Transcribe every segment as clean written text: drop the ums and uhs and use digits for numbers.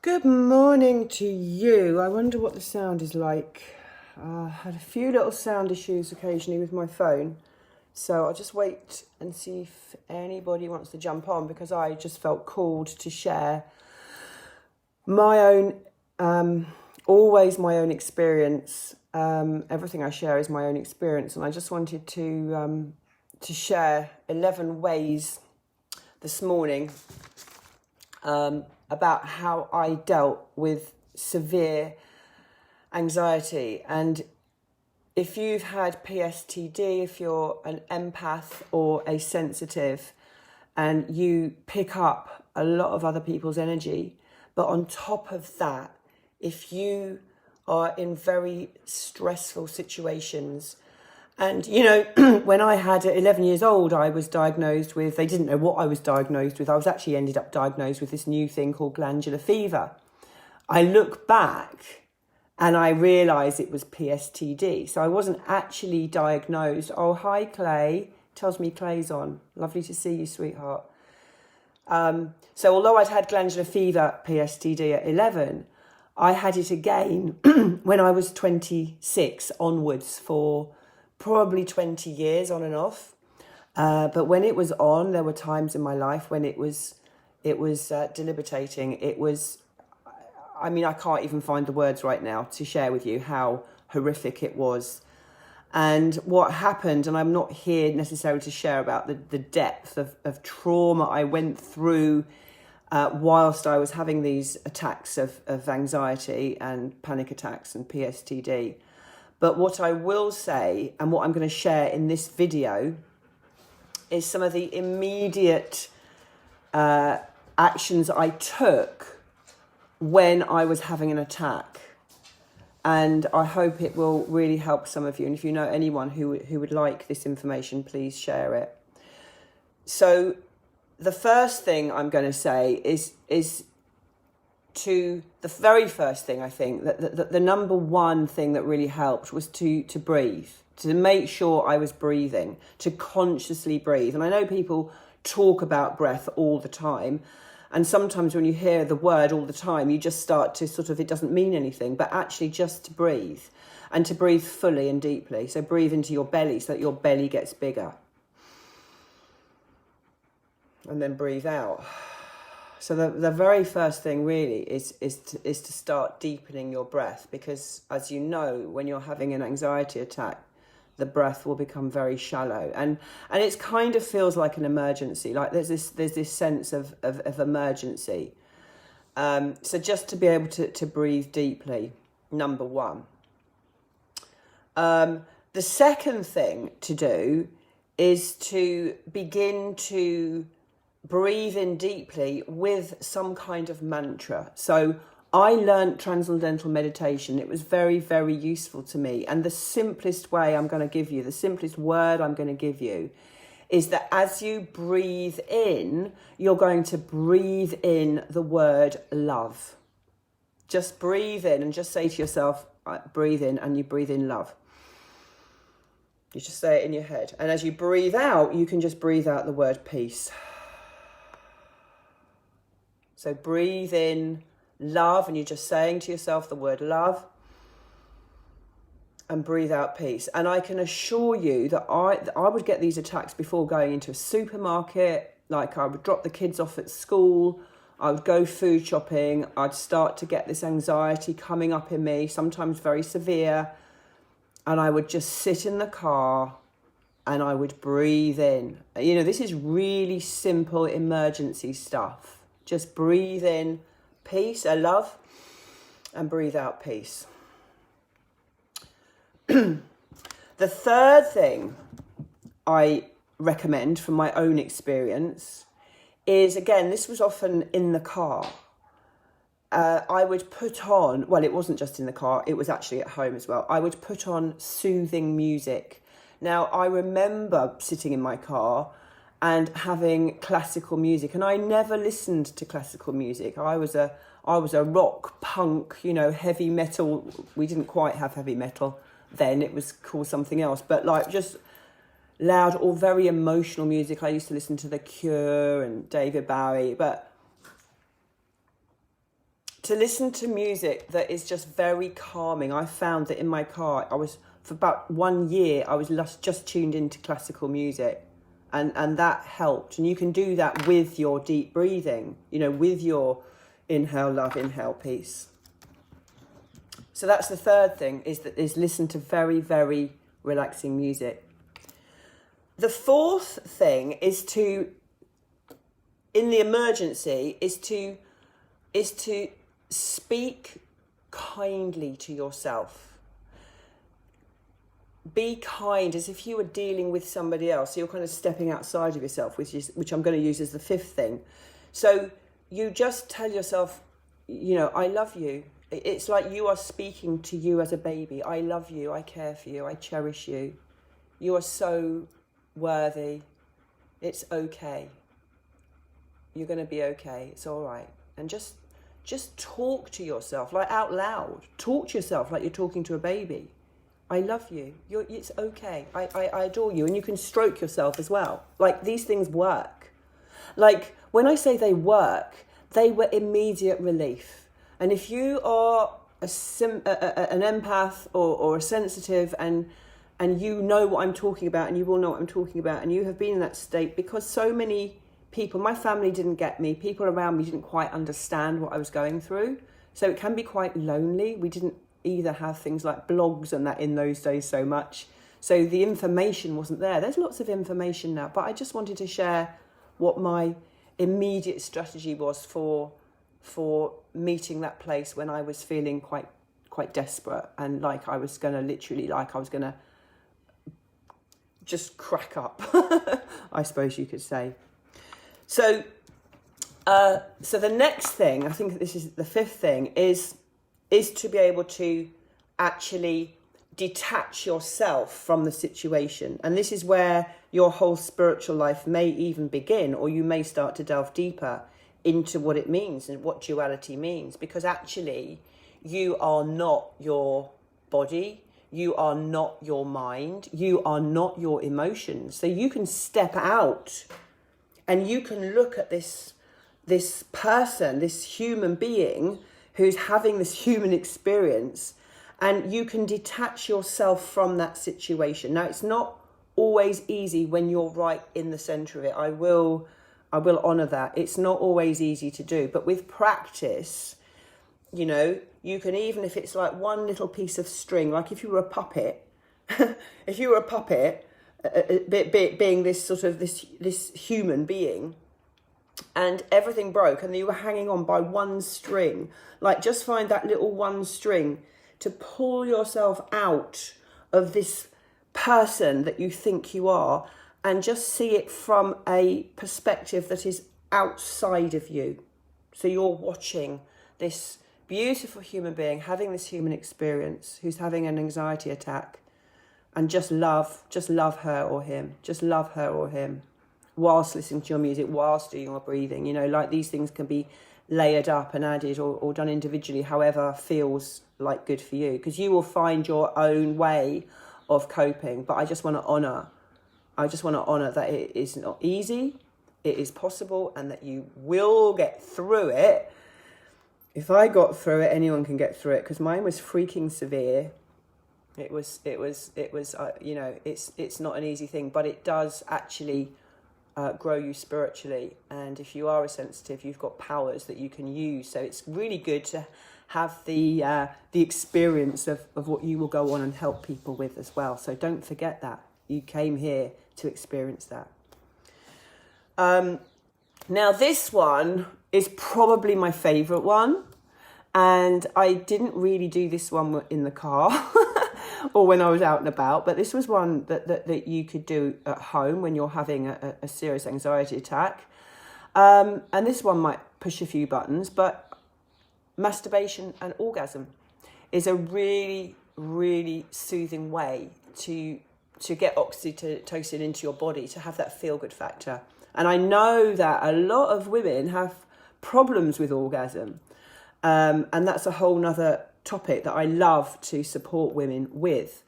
Good morning to you. I wonder what the sound is like. I had a few little sound issues occasionally with my phone, so I'll just wait and see if anybody wants to jump on, because I just felt called to share my own, always my own experience. Everything I share is my own experience, and I just wanted to share 11 ways this morning about how I dealt with severe anxiety. And if you've had PSTD, if you're an empath or a sensitive, and you pick up a lot of other people's energy, but on top of that, if you are in very stressful situations, and, you know, when I had 11 years old, I was diagnosed with, they didn't know what I was diagnosed with. I was actually ended up diagnosed with this new thing called glandular fever. I look back and I realise it was PSTD. So I wasn't actually diagnosed. Oh, hi, Clay. Tells me Clay's on. Lovely to see you, sweetheart. So although I'd had glandular fever, PSTD at 11, I had it again when I was 26 onwards for probably 20 years on and off. But when it was on, there were times in my life when it was debilitating. It was, I mean, I can't even find the words right now to share with you how horrific it was. And what happened, and I'm not here necessarily to share about the depth of trauma I went through whilst I was having these attacks of anxiety and panic attacks and PSTD. But what I will say, and what I'm going to share in this video, is some of the immediate actions I took when I was having an attack. And I hope it will really help some of you. And if you know anyone who would like this information, please share it. So the first thing I'm going to say is to the very first thing, I think, that the number one thing that really helped was to breathe, to make sure I was breathing, to consciously breathe. And I know people talk about breath all the time. And sometimes when you hear the word all the time, you just start to sort of, it doesn't mean anything, but actually just to breathe, and to breathe fully and deeply. So breathe into your belly so that your belly gets bigger. And then breathe out. So the very first thing really is to start deepening your breath, because as you know, when you're having an anxiety attack, the breath will become very shallow, and it kind of feels like an emergency. Like there's this sense of emergency. So just to be able to breathe deeply, number one. The second thing to do is to begin to breathe in deeply with some kind of mantra. So I learned transcendental meditation. It was very, very useful to me. And the simplest way I'm going to give you, the simplest word I'm going to give you, is that as you breathe in, you're going to breathe in the word love. Just breathe in and just say to yourself, breathe in, and you breathe in love. You just say it in your head. And as you breathe out, you can just breathe out the word peace. So breathe in love, and you're just saying to yourself the word love, and breathe out peace. And I can assure you that I would get these attacks before going into a supermarket. Like I would drop the kids off at school, I would go food shopping, I'd start to get this anxiety coming up in me, sometimes very severe, and I would just sit in the car and I would breathe in. You know, this is really simple emergency stuff. Just breathe in peace, love, and breathe out peace. The third thing I recommend from my own experience is, again, this was often in the car. I would put on, well, it wasn't just in the car, it was actually at home as well. I would put on soothing music. Now, I remember sitting in my car and having classical music, and I never listened to classical music. I was a rock, punk, you know, heavy metal. We didn't quite have heavy metal then, it was called something else, but like just loud or very emotional music. I used to listen to The Cure and David Bowie, but to listen to music that is just very calming. I found that in my car, for about 1 year, I was just tuned into classical music, and that helped. And you can do that with your deep breathing, with your inhale, love, inhale, peace. So that's the third thing, is listen to very, very relaxing music. The fourth thing is in the emergency, is to speak kindly to yourself. Be kind, as if you were dealing with somebody else. So you're kind of stepping outside of yourself, which I'm going to use as the fifth thing. So you just tell yourself, I love you. It's like you are speaking to you as a baby. I love you. I care for you. I cherish you. You are so worthy. It's okay. You're going to be okay. It's all right. And just talk to yourself, like out loud. Talk to yourself like you're talking to a baby. I love you. It's okay. I adore you. And you can stroke yourself as well. Like, these things work. Like, when I say they work, they were immediate relief. And if you are an empath or a sensitive, and you know what I'm talking about, and you will know what I'm talking about, and you have been in that state, because so many people, my family didn't get me, people around me didn't quite understand what I was going through. So it can be quite lonely. We didn't either have things like blogs and that in those days so much. So the information wasn't there. There's lots of information now, but I just wanted to share what my immediate strategy was for meeting that place when I was feeling quite desperate, and like I was going to just crack up, I suppose you could say. So the next thing, I think this is the fifth thing, is to be able to actually detach yourself from the situation. And this is where your whole spiritual life may even begin, or you may start to delve deeper into what it means and what duality means, because actually you are not your body, you are not your mind, you are not your emotions. So you can step out and you can look at this person, this human being who's having this human experience, and you can detach yourself from that situation. Now, it's not always easy when you're right in the center of it. I will honor that. It's not always easy to do, but with practice, you can, even if it's like one little piece of string, like if you were a puppet, being this sort of this human being, and everything broke and you were hanging on by one string, like just find that little one string to pull yourself out of this person that you think you are, and just see it from a perspective that is outside of you. So you're watching this beautiful human being having this human experience, who's having an anxiety attack, and just love her or him. Just love her or him whilst listening to your music, whilst doing your breathing. Like, these things can be layered up and added or done individually, however feels like good for you, because you will find your own way of coping. But I just want to honour that it is not easy, it is possible, and that you will get through it. If I got through it, anyone can get through it, because mine was freaking severe. It was it's not an easy thing, but it does actually grow you spiritually. And if you are a sensitive, you've got powers that you can use. So it's really good to have the experience of what you will go on and help people with as well. So don't forget that. You came here to experience that. Now, this one is probably my favourite one. And I didn't really do this one in the car or when I was out and about, but this was one that you could do at home when you're having a serious anxiety attack. And this one might push a few buttons, but masturbation and orgasm is a really, really soothing way to get oxytocin into your body, to have that feel-good factor. And I know that a lot of women have problems with orgasm. And that's a whole nother topic that I love to support women with,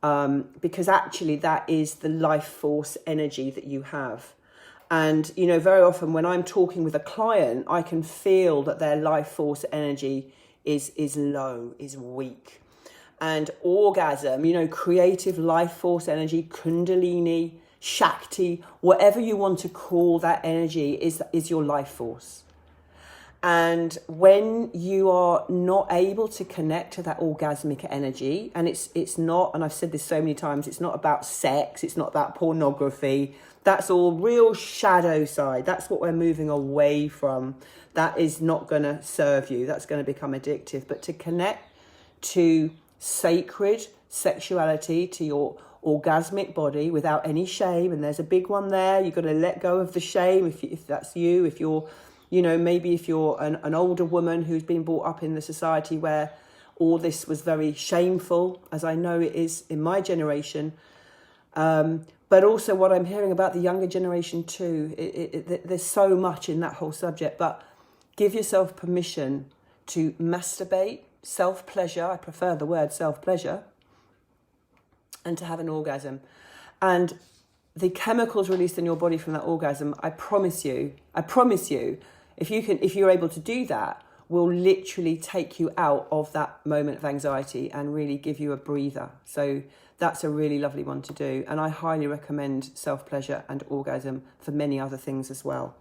because actually that is the life force energy that you have. And, you know, very often when I'm talking with a client, I can feel that their life force energy is low, is weak. And orgasm, you know, creative life force energy, kundalini, Shakti, whatever you want to call that energy, is your life force. And when you are not able to connect to that orgasmic energy, and it's not, and I've said this so many times, it's not about sex, it's not about pornography. That's all real shadow side. That's what we're moving away from. That is not going to serve you. That's going to become addictive. But to connect to sacred sexuality, to your orgasmic body without any shame, and there's a big one there. You've got to let go of the shame if that's you. If you're, you know, maybe if you're an older woman who's been brought up in the society where all this was very shameful, as I know it is in my generation, but also what I'm hearing about the younger generation too. There's so much in that whole subject, but give yourself permission to masturbate, self-pleasure. I prefer the word self-pleasure, and to have an orgasm. And the chemicals released in your body from that orgasm, I promise you, if you're able to do that, will literally take you out of that moment of anxiety and really give you a breather. So that's a really lovely one to do. And I highly recommend self-pleasure and orgasm for many other things as well.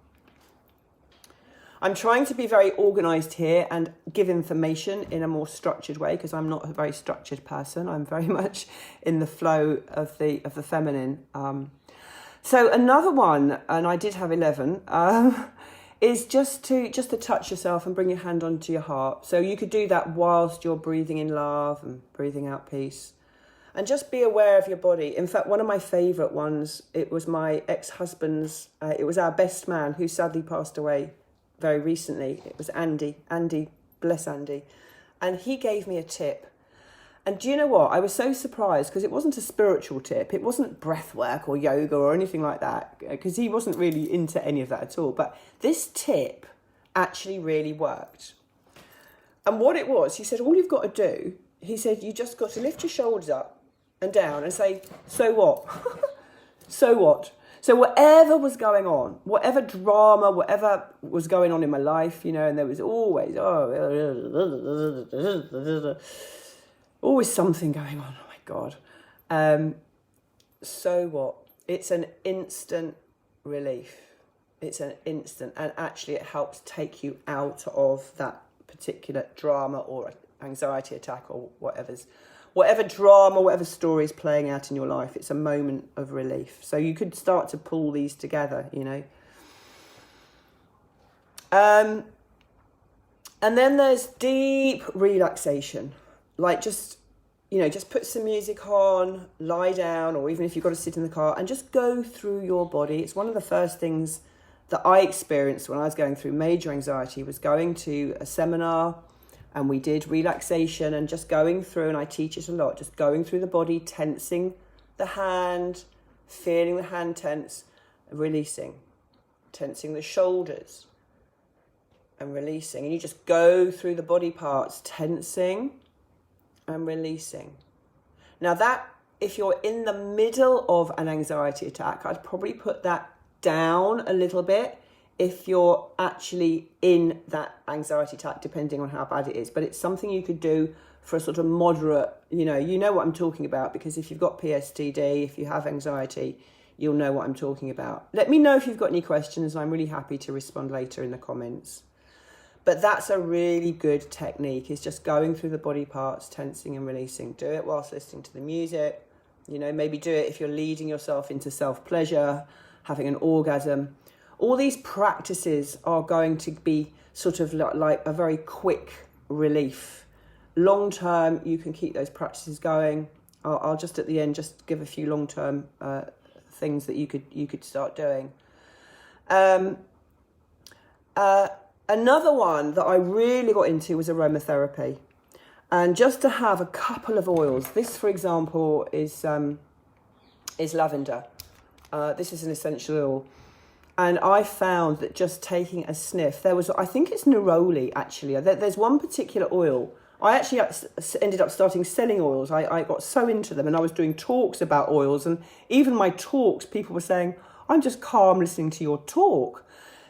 I'm trying to be very organised here and give information in a more structured way, because I'm not a very structured person. I'm very much in the flow of the feminine. So another one, and I did have 11, is just to touch yourself and bring your hand onto your heart. So you could do that whilst you're breathing in love and breathing out peace. And just be aware of your body. In fact, one of my favourite ones, it was my ex-husband's, it was our best man who sadly passed away very recently. It was Andy, bless Andy. And he gave me a tip. And do you know what? I was so surprised, because it wasn't a spiritual tip. It wasn't breath work or yoga or anything like that, because he wasn't really into any of that at all. But this tip actually really worked. And what it was, he said, all you've got to do, he said, you just got to lift your shoulders up and down and say, so what? So what? So whatever was going on, whatever drama, whatever was going on in my life, you know, and there was always, always something going on. Oh my God. So what? It's an instant relief. It's an instant, and actually it helps take you out of that particular drama or anxiety attack or whatever drama, whatever story is playing out in your life. It's a moment of relief. So you could start to pull these together, you know. And then there's deep relaxation. Like just put some music on, lie down, or even if you've got to sit in the car and just go through your body. It's one of the first things that I experienced when I was going through major anxiety, was going to a seminar, and we did relaxation and just going through, and I teach it a lot, just going through the body, tensing the hand, feeling the hand tense, releasing, tensing the shoulders and releasing. And you just go through the body parts, tensing and releasing. Now that, if you're in the middle of an anxiety attack, I'd probably put that down a little bit if you're actually in that anxiety attack, depending on how bad it is. But it's something you could do for a sort of moderate, you know what I'm talking about, because if you've got PSTD, if you have anxiety, you'll know what I'm talking about. Let me know if you've got any questions. I'm really happy to respond later in the comments. But that's a really good technique, is just going through the body parts, tensing and releasing. Do it whilst listening to the music. You know, maybe do it if you're leading yourself into self-pleasure, having an orgasm. All these practices are going to be sort of like a very quick relief. Long term, you can keep those practices going. I'll just at the end just give a few long term things that you could start doing. Another one that I really got into was aromatherapy, and just to have a couple of oils. This, for example, is lavender. This is an essential oil. And I found that just taking a sniff, I think it's neroli actually. There's one particular oil. I actually ended up starting selling oils. I got so into them, and I was doing talks about oils. And even my talks, people were saying, I'm just calm listening to your talk.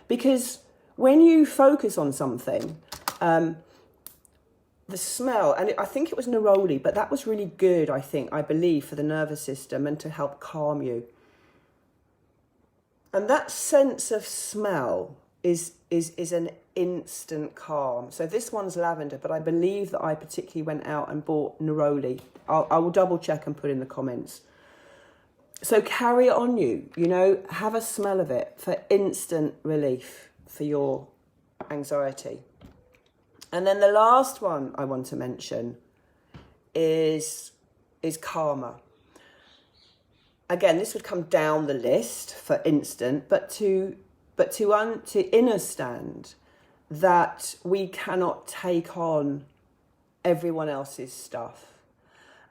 Because when you focus on something, the smell, and I think it was neroli, but that was really good, I believe, for the nervous system and to help calm you. And that sense of smell is an instant calm. So this one's lavender, but I believe that I particularly went out and bought neroli. I will double check and put in the comments. So carry it on you, have a smell of it for instant relief for your anxiety. And then the last one I want to mention is karma. Again, this would come down the list for instant, but to understand that we cannot take on everyone else's stuff.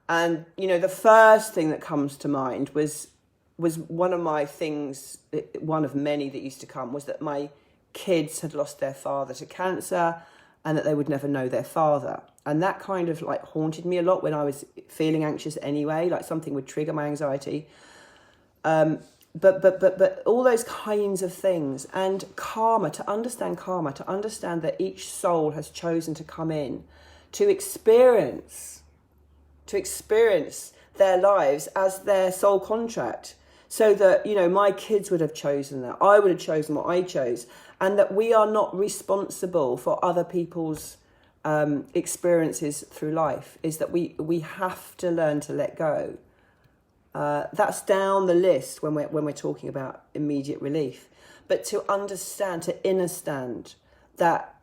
And, the first thing that comes to mind was one of my things, one of many that used to come, was that my kids had lost their father to cancer and that they would never know their father. And that kind of haunted me a lot when I was feeling anxious anyway, like something would trigger my anxiety. But all those kinds of things, and karma, to understand that each soul has chosen to come in to experience their lives as their soul contract. So that, my kids would have chosen that. I would have chosen what I chose. And that we are not responsible for other people's experiences through life. Is that we have to learn to let go. That's down the list when we're talking about immediate relief. But to understand, to understand that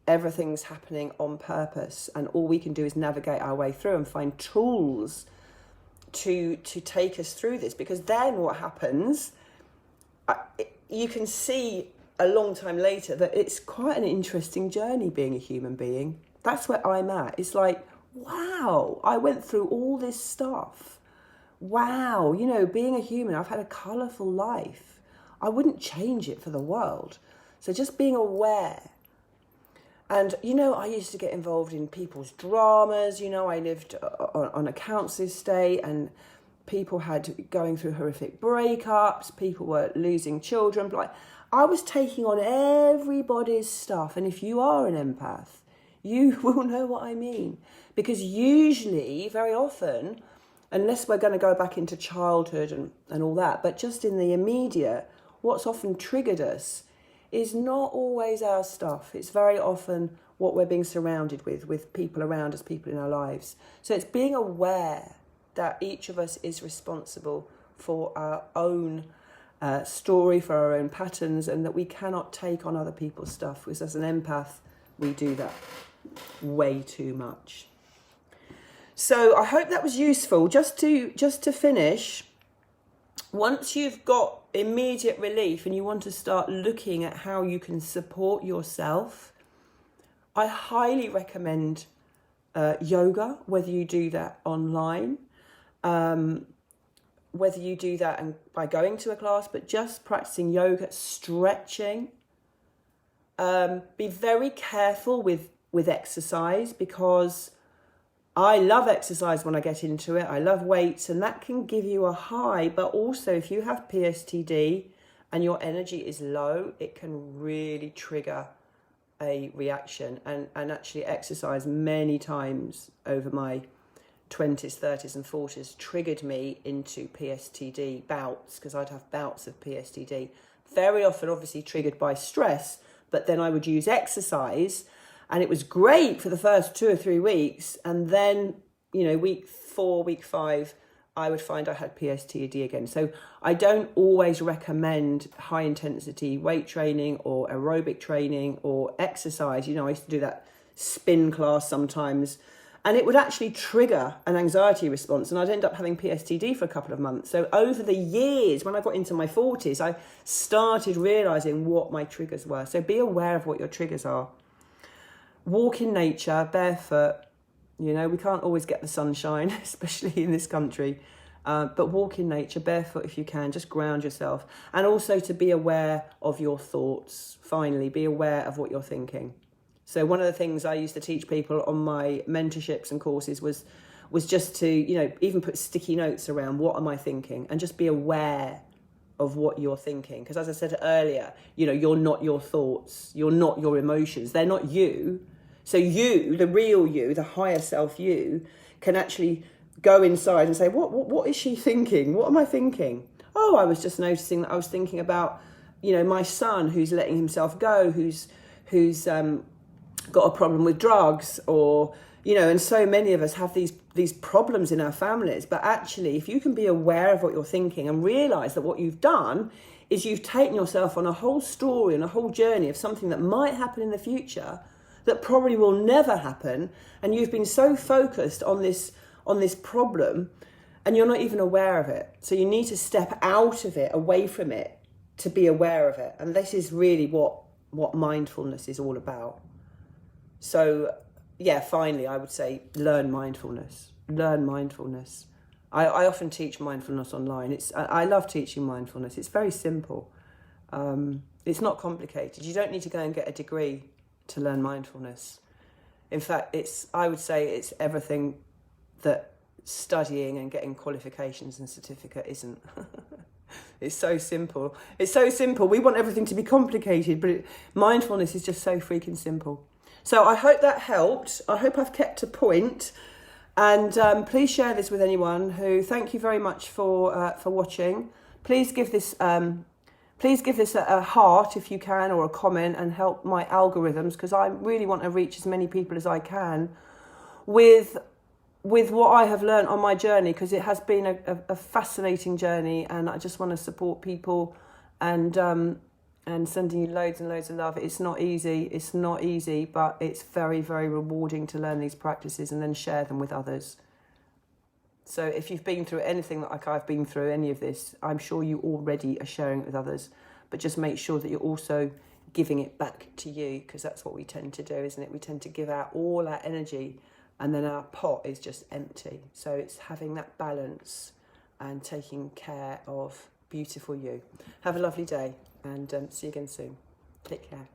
everything's happening on purpose, and all we can do is navigate our way through and find tools to take us through this. Because then what happens, you can see a long time later that it's quite an interesting journey being a human being. That's where I'm at. It's like, wow, I went through all this stuff. Wow, being a human, I've had a colourful life. I wouldn't change it for the world. So just being aware. And, I used to get involved in people's dramas. I lived on a council estate and people had going through horrific breakups. People were losing children. I was taking on everybody's stuff. And if you are an empath, you will know what I mean. Because usually, very often, unless we're going to go back into childhood and all that, but just in the immediate, what's often triggered us is not always our stuff. It's very often what we're being surrounded with people around us, people in our lives. So it's being aware that each of us is responsible for our own story, for our own patterns, and that we cannot take on other people's stuff. Because as an empath, we do that way too much. So I hope that was useful. Just to finish, once you've got immediate relief and you want to start looking at how you can support yourself, I highly recommend yoga, whether you do that online, whether you do that by going to a class, but just practicing yoga, stretching. Be very careful with exercise, because I love exercise when I get into it. I love weights, and that can give you a high. But also, if you have PSTD and your energy is low, it can really trigger a reaction. And actually, exercise many times over my 20s, 30s and 40s triggered me into PSTD bouts, because I'd have bouts of PSTD. Very often, obviously, triggered by stress. But then I would use exercise. And it was great for the first 2 or 3 weeks. And then, week 4, week 5, I would find I had PSTD again. So I don't always recommend high intensity weight training or aerobic training or exercise. I used to do that spin class sometimes. And it would actually trigger an anxiety response. And I'd end up having PSTD for a couple of months. So over the years, when I got into my 40s, I started realising what my triggers were. So be aware of what your triggers are. Walk in nature, barefoot. We can't always get the sunshine, especially in this country. But walk in nature, barefoot if you can. Just ground yourself. And also to be aware of your thoughts. Finally, be aware of what you're thinking. So one of the things I used to teach people on my mentorships and courses was just to, even put sticky notes around what am I thinking, and just be aware of what you're thinking. Because as I said earlier, you know, you're not your thoughts, you're not your emotions, they're not you. So you, the real you, the higher self you, can actually go inside and say, what is she thinking? What am I thinking? Oh, I was just noticing that I was thinking about, you know, my son who's letting himself go, who's got a problem with drugs, or, you know, and so many of us have these problems in our families. But actually, if you can be aware of what you're thinking and realise that what you've done is you've taken yourself on a whole story and a whole journey of something that might happen in the future that probably will never happen, and you've been so focused on this problem and you're not even aware of it. So you need to step out of it, away from it, to be aware of it. And this is really what mindfulness is all about. So yeah, finally, I would say learn mindfulness. Learn mindfulness. I often teach mindfulness online. I love teaching mindfulness. It's very simple. It's not complicated. You don't need to go and get a degree to learn mindfulness. In fact, I would say it's everything that studying and getting qualifications and certificate isn't. It's so simple. It's so simple. We want everything to be complicated, but mindfulness is just so freaking simple. So I hope that helped. I hope I've kept a point. And please share this with anyone who. Thank you very much for watching. Please give this a heart if you can, or a comment, and help my algorithms, because I really want to reach as many people as I can with what I have learned on my journey, because it has been a fascinating journey, and I just want to support people and sending you loads and loads of love. It's not easy, but it's very, very rewarding to learn these practices and then share them with others. So if you've been through anything like I've been through, any of this, I'm sure you already are sharing it with others, but just make sure that you're also giving it back to you, because that's what we tend to do, isn't it? We tend to give out all our energy and then our pot is just empty. So it's having that balance and taking care of beautiful you. Have a lovely day, and see you again soon. Take care.